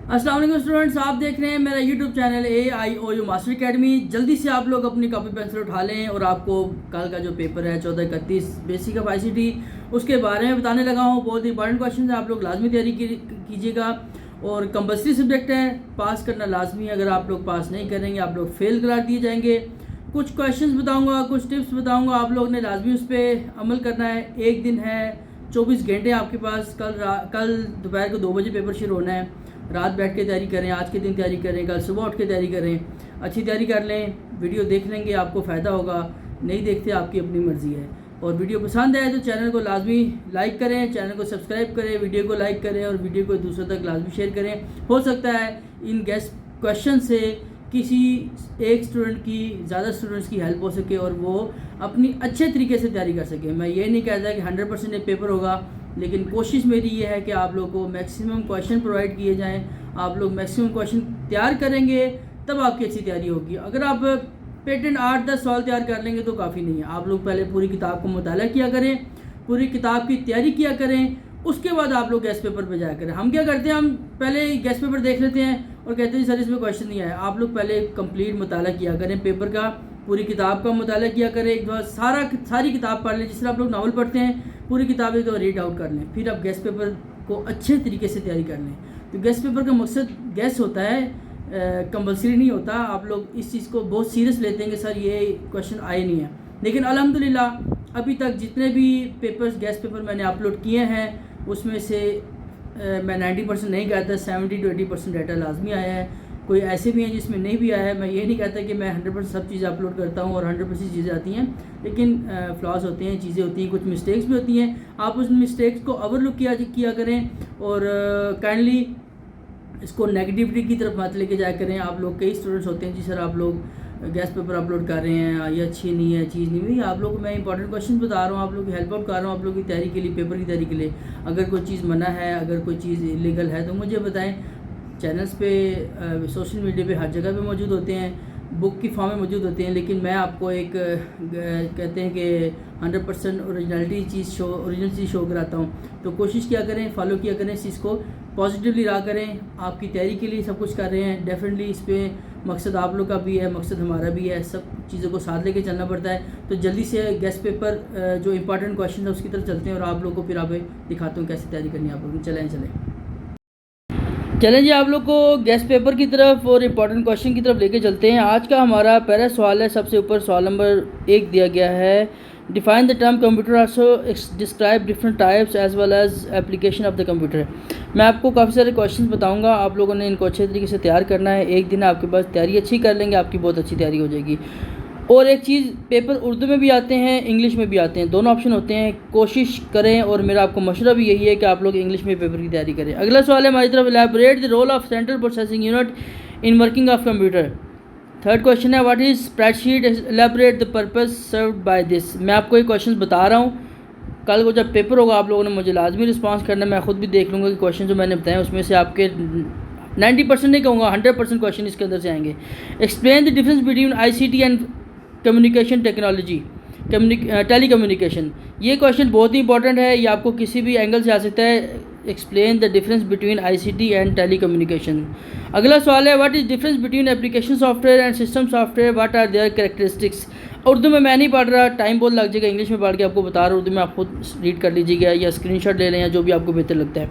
अस्सलाम वालेकुम स्टूडेंट्स, आप देख रहे हैं मेरा YouTube channel AIOU master academy. जल्दी से आप लोग अपनी कॉपी पेंसिल उठा लें और आपको कल का जो पेपर है 14-31 बेसिक ऑफ ICT उसके बारे में बताने लगा हूँ। बहुत इंपॉर्टेंट क्वेश्चन है, आप लोग लाजमी तैयारी कीजिएगा और कंपल्सरी सब्जेक्ट है, पास करना लाजमी है। अगर आप लोग पास नहीं करेंगे आप लोग फेल करार दिए जाएंगे। कुछ क्वेश्चन बताऊँगा, कुछ टिप्स बताऊँगा, आप लोग ने लाजमी उस पर अमल करना है। एक दिन है, 24 घंटे आपके पास। कल दोपहर को 2 बजे पेपर शुरू होना है। रात बैठ के तैयारी करें, आज के दिन तैयारी करें, कल सुबह उठ के तैयारी करें, अच्छी तैयारी कर लें। वीडियो देख लेंगे आपको फ़ायदा होगा, नहीं देखते आपकी अपनी मर्ज़ी है। और वीडियो पसंद आए तो चैनल को लाजमी लाइक करें, चैनल को सब्सक्राइब करें, वीडियो को लाइक करें और वीडियो को दूसरों तक लाजमी शेयर करें। हो सकता है इन गेस्ट क्वेश्चन से किसी एक स्टूडेंट की ज़्यादा स्टूडेंट्स की हेल्प हो सके और वो अपनी अच्छे तरीके से तैयारी कर सके। मैं ये नहीं कहता कि 100% एक पेपर होगा, लेकिन कोशिश मेरी ये है कि आप लोगों को मैक्सिमम क्वेश्चन प्रोवाइड किए जाएं। आप लोग मैक्सिमम क्वेश्चन तैयार करेंगे तब आपकी अच्छी तैयारी होगी। अगर आप पेटेंट 8-10 सवाल तैयार कर लेंगे तो काफ़ी नहीं है। आप लोग पहले पूरी किताब को मुताला किया करें, पूरी किताब की तैयारी किया करें, उसके बाद आप लोग गेस्ट पेपर पे जाया करें। हम क्या करते हैं, हम पहले गेस्ट पेपर देख लेते हैं और कहते हैं सर इसमें क्वेश्चन नहीं आया। आप लोग पहले कंप्लीट मुताला किया करें पेपर का, पूरी किताब का मुताला किया करें। एक बार सारी किताब पढ़ लें। जिस तरह आप लोग नावल पढ़ते हैं, पूरी किताब एक दो रीड आउट कर लें, फिर आप गेस्ट पेपर को अच्छे तरीके से तैयारी कर लें। तो गेस्ट पेपर का मकसद गेस्ट होता है, कंपल्सरी नहीं होता। आप लोग इस चीज़ को बहुत सीरियस लेते हैं कि सर ये क्वेश्चन आए नहीं है, लेकिन अल्हम्दुलिल्लाह अभी तक जितने भी पेपर्स गेस्ट पेपर मैंने अपलोड किए हैं उसमें से मैं 90% नहीं कहता, 70-80% डाटा लाजमी आया है। कोई ऐसे भी हैं जिसमें नहीं भी आया है। मैं ये नहीं कहता कि मैं 100% सब चीज़ें अपलोड करता हूँ और 100% चीज़ें आती हैं, लेकिन फ्लॉज होते हैं, चीज़ें होती हैं, कुछ मिस्टेक्स भी होती हैं। आप उस मिस्टेक्स को ओवरलुक किया करें और काइंडली इसको नेगेटिविटी की तरफ मत लेके जाया करें। आप लोग कई स्टूडेंट्स होते हैं जी सर आप लोग गेस्ट पेपर अपलोड कर रहे हैं, ये अच्छी नहीं है, चीज़ नहीं हुई। आप लोग को मैं इंपॉर्टेंट क्वेश्चन बता रहा हूँ, आप लोग की हेल्प आउट कर रहा हूँ आप लोग की तैयारी के लिए, पेपर की तैयारी के लिए। अगर कोई चीज़ मना है, अगर कोई चीज़ इलीगल है तो मुझे बताएं। चैनल्स पे, सोशल मीडिया पे हर जगह पे मौजूद होते हैं, बुक की फॉर्म में मौजूद होते हैं, लेकिन मैं आपको एक कहते हैं कि 100% ओरिजिनल चीज़ शो कराता हूँ। तो कोशिश किया करें, फॉलो किया करें इस चीज़ को, पॉजिटिवली रहा करें। आपकी तैयारी के लिए सब कुछ कर रहे हैं, डेफिनेटली इस पर मकसद आप लोग का भी है, मकसद हमारा भी है, सब चीज़ों को साथ लेके चलना पड़ता है। तो जल्दी से गेस्ट पेपर जो इंपॉर्टेंट क्वेश्चन है उसकी तरफ चलते हैं और आप लोग को फिर आप दिखाता हूँ कैसे तैयारी करनी है आप लोग। चलें जी, आप लोग को गेस्ट पेपर की तरफ और इम्पॉर्टेंट क्वेश्चन की तरफ लेके चलते हैं। आज का हमारा पहला सवाल है, सबसे ऊपर सवाल नंबर 1 दिया गया है। Define the term computer, also describe different types as well as application of the computer. मैं आपको काफ़ी सारे क्वेश्चन बताऊंगा, आप लोगों ने इनको अच्छे तरीके से तैयार करना है। एक दिन आपके पास तैयारी अच्छी कर लेंगे, आपकी बहुत अच्छी तैयारी हो जाएगी। और एक चीज़, पेपर उर्दू में भी आते हैं, इंग्लिश में भी आते हैं, दोनों ऑप्शन होते हैं। कोशिश करें और मेरा आपको मशवरा भी यही है कि आप लोग इंग्लिश में पेपर की तैयारी करें। अगला सवाल है हमारी तरफ, elaborate the role of central processing unit in working of computer. Third question है, what is spreadsheet, elaborate the purpose served by this. मैं आपको ये क्वेश्चन बता रहा हूँ, कल को जब पेपर होगा आप लोगों ने मुझे लाजमी रिस्पॉन्स करना है। मैं खुद भी देख लूँगा कि क्वेश्चन जो मैंने बताए उसमें से आपके 90% नहीं कहूँगा, 100% क्वेश्चन इसके अंदर से आएंगे। Explain the difference between ICT and communication technology, telecommunication. ये क्वेश्चन बहुत ही इंपॉर्टेंट है, ये आपको किसी भी एंगल से आ सकता है। Explain the difference between ICT and telecommunication. अगला सवाल है, what is difference between application software and system software, what are their characteristics. Urdu में मैं नहीं पढ़ रहा, टाइम बहुत लग जाएगा, इंग्लिश में पढ़ के आपको बता रहा हूँ। उर्दू में आप खुद रीड कर लीजिएगा या स्क्रीनशॉट ले लें या जो भी आपको बेहतर लगता है।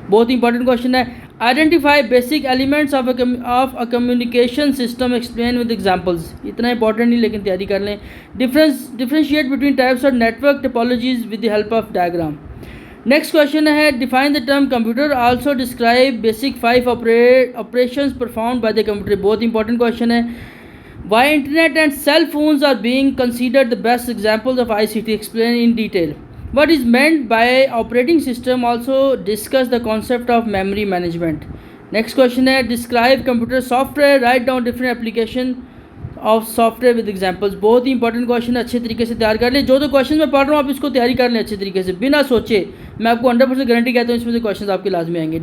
बहुत ही इंपॉर्टेंट क्वेश्चन है। Identify basic elements of a communication system, explain with examples. इतना इंपॉर्टेंट नहीं, लेकिन तैयारी कर लें। Differentiate between types of network topologies with the help of diagram. Next question है, define the term computer, also describe basic 5 operations performed by the computer. बहुत important question है। Why internet and cell phones are being considered the best examples of ICT, explain in detail. What is meant by operating system, also discuss the concept of memory management. Next question है, describe computer software, write down different application of software with examples. बहुत ही important question, अच्छे तरीके से तैयार कर लें। जो क्वेश्चन मैं पढ़ रहा हूँ आप इसको तैयारी कर लें अच्छे तरीके से, बिना सोचे। मैं आपको 100% गारंटी कहता हूँ इसमें से क्वेश्चन आपके लाजमी आएंगे।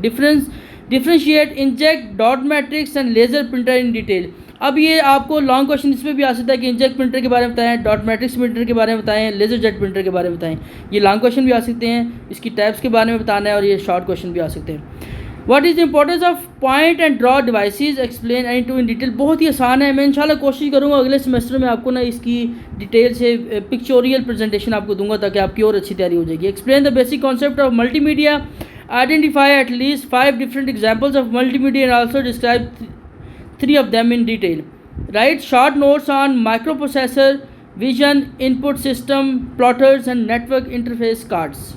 Differentiate inkjet dot matrix and laser printer in detail. अब ये आपको लॉन्ग क्वेश्चन इसमें भी आ सकता है कि इंजेक्ट प्रिंटर के बारे में बताएं, डॉट मैट्रिक्स प्रिंटर के बारे में बताएं, लेजर जेट प्रिंटर के बारे में बताएं। ये लॉन्ग क्वेश्चन भी आ सकते हैं, इसकी टाइप्स के बारे में बताना है, और ये शॉर्ट क्वेश्चन भी आ सकते हैं। What is the importance of point and draw devices, explain any two in detail. बहुत ही आसान है, मैं इंशाल्लाह कोशिश करूँगा अगले सेमेस्टर में आपको ना इसकी डिटेल से पिक्चोरियल प्रेजेंटेशन आपको दूंगा ताकि आपकी और अच्छी तैयारी हो जाएगी। Explain the basic concept of multimedia, identify at least 5 different examples of multimedia and also describe 3 of them in detail. Write short notes on microprocessor, vision, input system, plotters and network interface cards.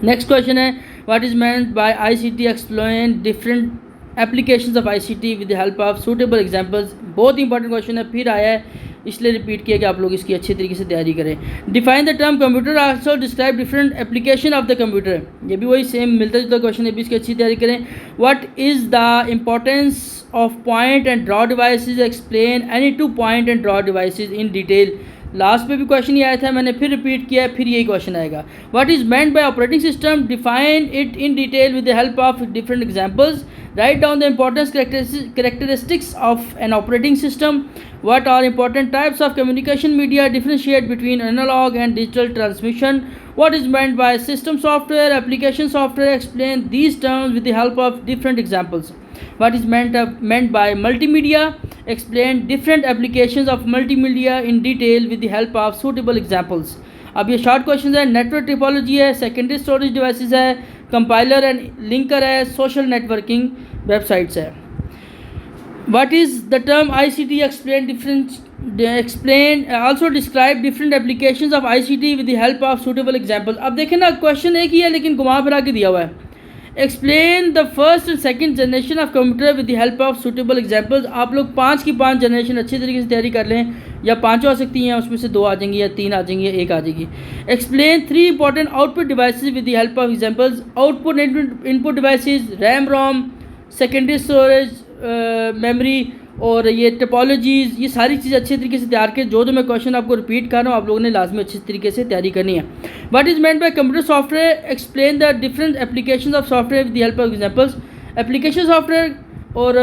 Next question है what is meant by ICT, explain different applications of ICT with the help of suitable examples. बहुत ही important question है, फिर आया है इसलिए repeat किया कि आप लोग इसकी अच्छे तरीके से तैयारी करें। Define the term computer, also describe different application of the computer. ये भी वही सेम मिलता जुलता क्वेश्चन है, भी इसकी अच्छी तैयारी करें। What is the importance of point and draw devices, explain any 2 point and draw devices in detail. Last में भी क्वेश्चन ही आया था, मैंने फिर रिपीट किया है, फिर यही क्वेश्चन आएगा। What is meant by operating system, define it in detail with the help of different examples. Write down the importance characteristics of an operating system. What are important types of communication media, differentiate between analogue and digital transmission. What is meant by system software, application software, explain these terms with the help of different examples. What is meant by multimedia, explain different applications of multimedia in detail with the help of suitable examples. अब ये short question है। Network typology है, secondary storage devices है, compiler and linker है, social networking websites है। What is the term ICT, explain also describe different applications of ICT with the help of suitable examples। अब देखें ना question एक ही है लेकिन घुमा फिरा के दिया हुआ है। Explain the first and second generation of computer with the help of suitable examples. आप लोग 5 की 5 जनरेशन अच्छी तरीके से तैयारी कर लें, या 5 आ सकती हैं, उसमें से 2 आ जाएंगी, या 3 आ जाएंगी, या 1 आ जाएगी। Explain 3 important output devices with the help of examples. Output input devices, RAM ROM, secondary storage, memory और ये टोपोलॉजीज़, ये सारी चीज़ें अच्छे तरीके से तैयार के जो मैं क्वेश्चन आपको रिपीट कर रहा हूँ आप लोगों ने लाजमी अच्छे तरीके से तैयारी करनी है। What is meant bye computer software, explain the different applications of software with the help of examples. Application software और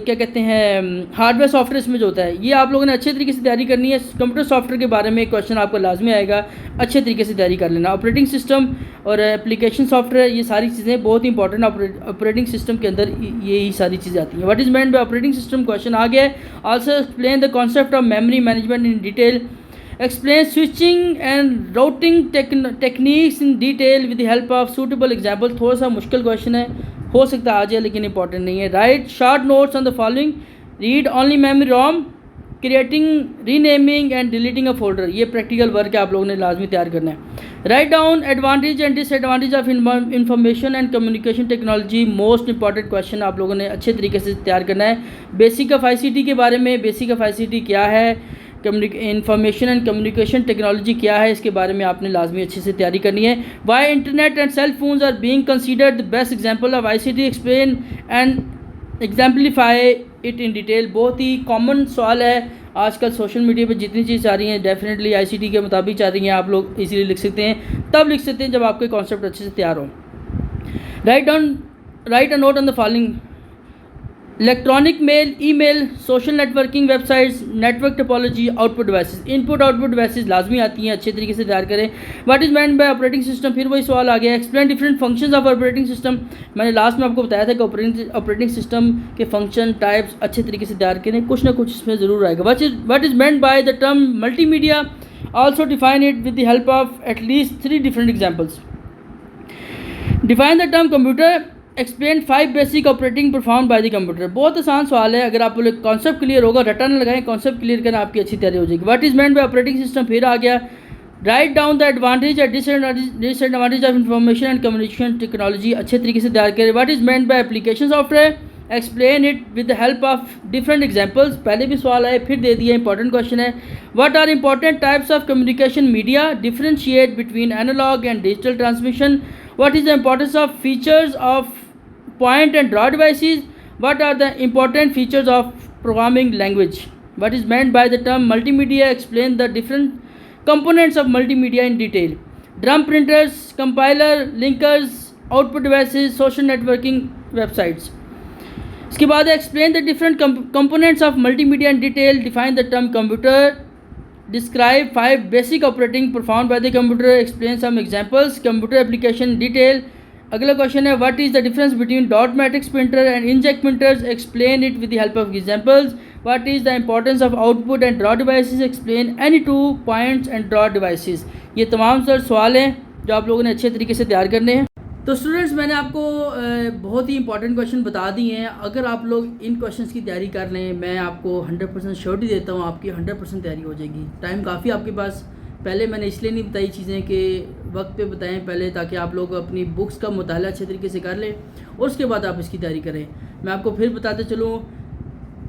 क्या कहते हैं हार्डवेयर सॉफ्टवेयर इसमें जो होता है, ये आप लोगों ने अच्छे तरीके से तैयारी करनी है। कंप्यूटर सॉफ्टवेयर के बारे में एक क्वेश्चन आपको लाजमी आएगा, अच्छे तरीके से तैयारी कर लेना। ऑपरेटिंग सिस्टम और एप्लीकेशन सॉफ्टवेयर, ये सारी चीज़ें बहुत ही इंपॉर्टेंट, ऑपरेटिंग सिस्टम के अंदर यही सारी चीज़ें आती हैं। What is meant by operating system question आ गया है। Also explain the concept of memory management in detail. Explain switching and routing techniques in detail with the help of suitable example. थोड़ा सा मुश्किल क्वेश्चन है, हो सकता है आ जाए लेकिन इंपॉर्टेंट नहीं है। Right short notes on the following, read only memory Rome, creating, renaming and deleting a folder. ये प्रैक्टिकल वर्क है, आप लोगों ने लाजमी तैयार करना है। Write down advantage and disadvantage of information and communication technology. Most important question आप लोगों ने अच्छे तरीके से तैयार करना है। बेसिक ऑफ ICT के बारे में, बेसिक ऑफ ICT क्या है, इंफॉर्मेशन एंड कम्युनिकेशन टेक्नोलॉजी क्या है, इसके बारे में आपने लाजमी अच्छे से तैयारी करनी है। Why internet and cell phones are being considered the best example of ICT, explain and exemplify it in detail. बहुत ही कॉमन सवाल है, आजकल सोशल मीडिया पर जितनी चीज़ आ रही हैं डेफिनेटली ICT के मुताबिक आ रही हैं। आप लोग इजीली लिख सकते हैं, तब लिख सकते हैं जब आपके कॉन्सेप्ट अच्छे से तैयार हो। Write a note on the following, electronic mail, email, social networking websites, network topology, output devices. Input output devices लाजमी आती हैं, अच्छे तरीके से तैयार करें। What is meant by operating system, फिर वही सवाल आ गया। Explain different functions of operating system. मैंने लास्ट में आपको बताया था कि ऑपरेटिंग सिस्टम के फंक्शन टाइप्स अच्छे तरीके से तैयार करें, कुछ ना कुछ इसमें ज़रूर आएगा। What is meant by the term multimedia, also define it with the help of at least 3 different examples. Define the term computer, explain 5 basic operating perform by the computer. बहुत आसान सवाल है, अगर आप लोग कॉन्सेप्ट क्लियर होगा, रटन लगाएं, कॉन्सेप्ट क्लियर करना, आपकी अच्छी तैयारी हो जाएगी। What is meant by operating system, फिर आ गया। Write down the advantage and disadvantage of information and communication technology, अच्छे तरीके से तैयार करें। What is meant by application software, explain it with the help of different examples. पहले भी सवाल आए, फिर दे दिया, इंपॉर्टेंट क्वेश्चन है। What are important types of communication media, differentiate between analogue and digital transmission. What is the importance of features of point and draw devices. What are the important features of programming language? What is meant by the term multimedia, explain the different components of multimedia in detail. Drum printers, compiler, linkers, output devices, social networking websites. इसके बाद explain the different components of multimedia in detail, define the term computer, describe 5 basic operating performed by the computer, explain some examples, computer application in detail, अगला question है, what is the difference between dot matrix printer and inkjet printers, explain it with the help of examples. What is the importance of output and draw devices, explain any two points and draw devices. ये तमाम sir सवाल हैं जो आप लोगों ने अच्छे तरीके से तैयार करने हैं। तो स्टूडेंट्स, मैंने आपको बहुत ही इंपॉर्टेंट क्वेश्चन बता दिए हैं। अगर आप लोग इन क्वेश्चंस की तैयारी कर लें, मैं आपको 100% श्योरिटी देता हूँ आपकी 100% तैयारी हो जाएगी। टाइम काफ़ी आपके पास, पहले मैंने इसलिए नहीं बताई चीज़ें कि वक्त पे बताएं पहले, ताकि आप लोग अपनी बुक्स का मुताला अच्छे तरीके से कर लें और उसके बाद आप इसकी तैयारी करें। मैं आपको फिर बताते चलूँ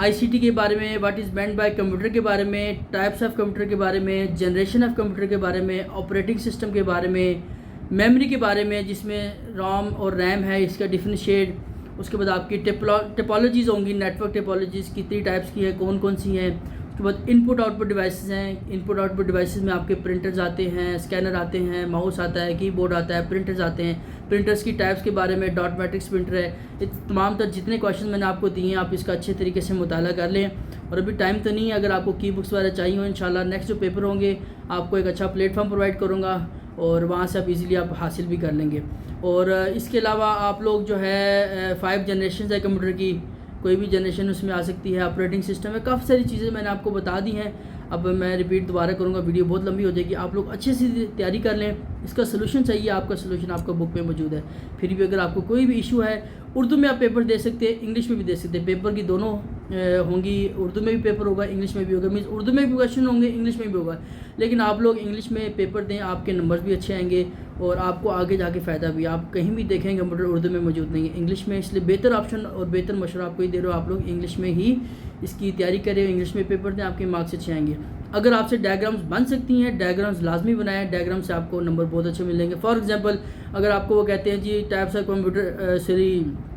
ICT के बारे में, what is meant by computer के बारे में, टाइप्स ऑफ कंप्यूटर के बारे में, जनरेशन ऑफ कंप्यूटर के बारे में, ऑपरेटिंग सिस्टम के बारे में, मेमोरी के बारे में जिसमें रोम और रैम है, इसका डिफरेंशिएट। उसके बाद आपकी टिपोलॉजीज़ होंगी, नेटवर्क टिपोलॉजीज़ कितनी टाइप्स की है, कौन कौन सी हैं। उसके बाद इनपुट आउटपुट डिवाइसेस हैं। इनपुट आउटपुट डिवाइसेस में आपके प्रिंटर्स आते हैं, स्कैनर आते हैं, माउस आता है, कीबोर्ड आता है, प्रिंटर्स आते हैं। प्रिंटर्स की टाइप्स के बारे में, डॉट मैट्रिक्स प्रिंटर है। ये तमाम तर जितने क्वेश्चन मैंने आपको दिए हैं, आप इसका अच्छे तरीके से मुताला कर लें। और अभी टाइम तो नहीं है, अगर आपको की बुक्स वगैरह चाहिए हो, इंशाल्लाह नेक्स्ट जो पेपर होंगे आपको एक अच्छा प्लेटफॉर्म प्रोवाइड करूँगा और वहाँ से आप इजीली आप हासिल भी कर लेंगे। और इसके अलावा आप लोग जो है 5 जनरेशन है कंप्यूटर की, कोई भी जनरेशन उसमें आ सकती है, ऑपरेटिंग सिस्टम है, काफ़ी सारी चीज़ें मैंने आपको बता दी हैं। अब मैं रिपीट दोबारा करूँगा, वीडियो बहुत लंबी हो जाएगी। आप लोग अच्छे से तैयारी कर लें। इसका सलूशन चाहिए, आपका सलूशन आपका बुक में मौजूद है। फिर भी अगर आपको कोई भी इशू है, उर्दू में आप पेपर दे सकते हैं, इंग्लिश में भी दे सकते हैं। पेपर की दोनों होंगी, उर्दू में भी पेपर होगा, इंग्लिश में भी होगा। मीन्स उर्दू में भी क्वेश्चन होंगे, इंग्लिश में भी होगा। लेकिन आप लोग इंग्लिश में पेपर दें, आपके नंबर्स भी अच्छे आएंगे और आपको आगे जाके फ़ायदा भी। आप कहीं भी देखें कंप्यूटर उर्दू में मौजूद नहीं है, इंग्लिश में। इसलिए बेहतर ऑप्शन और बेहतर मशवरा आपको ही दे रहे हो, आप लोग इंग्लिश में ही इसकी तैयारी करें, इंग्लिश में पेपर दें, आपके मार्क्स अच्छे आएंगे। अगर आपसे डायग्राम्स बन सकती हैं, डायग्राम्स लाजमी बनाएं, डायग्राम से आपको नंबर बहुत अच्छे मिलेंगे। फॉर एग्जांपल, अगर आपको वो कहते हैं जी टाइप्स ऑफ कंप्यूटर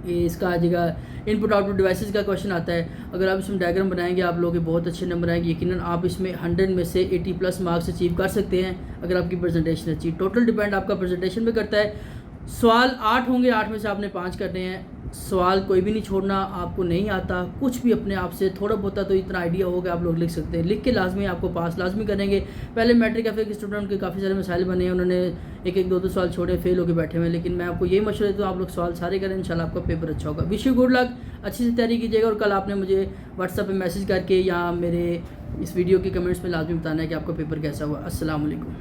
इसका आ जाएगा इनपुट आउटपुट डिवाइसेस का क्वेश्चन आता है, अगर आप इसमें डायग्राम बनाएंगे आप लोगों के बहुत अच्छे नंबर आएंगे। यकीनन आप इसमें 100 में से 80+ मार्क्स अचीव कर सकते हैं अगर आपकी प्रेजेंटेशन अच्छी। टोटल डिपेंड आपका प्रेजेंटेशन पे करता है। सवाल 8 होंगे, 8 में से आपने 5 करने हैं। सवाल कोई भी नहीं छोड़ना। आपको नहीं आता कुछ भी, अपने आप से थोड़ा बहुत तो इतना आइडिया होगा, आप लोग लिख सकते हैं। लिख के लाजमी आपको पास लाजमी करेंगे। पहले मैट्रिक एफ के स्टूडेंट के काफ़ी सारे मसाइल बने हैं, उन्होंने एक एक 2 सवाल छोड़े, फेल होकर बैठे हुए हैं। लेकिन मैं आपको यही मशवरा देता हूँ, आप लोग सवाल सारे करें, इंशाल्लाह आपका पेपर अच्छा होगा। विश यू गुड लक, अच्छी से तैयारी कीजिएगा। और कल आपने मुझे व्हाट्सएप पर मैसेज करके या मेरे इस वीडियो के कमेंट्स में लाजमी बताना है कि आपका पेपर कैसा हुआ। अस्सलाम वालेकुम।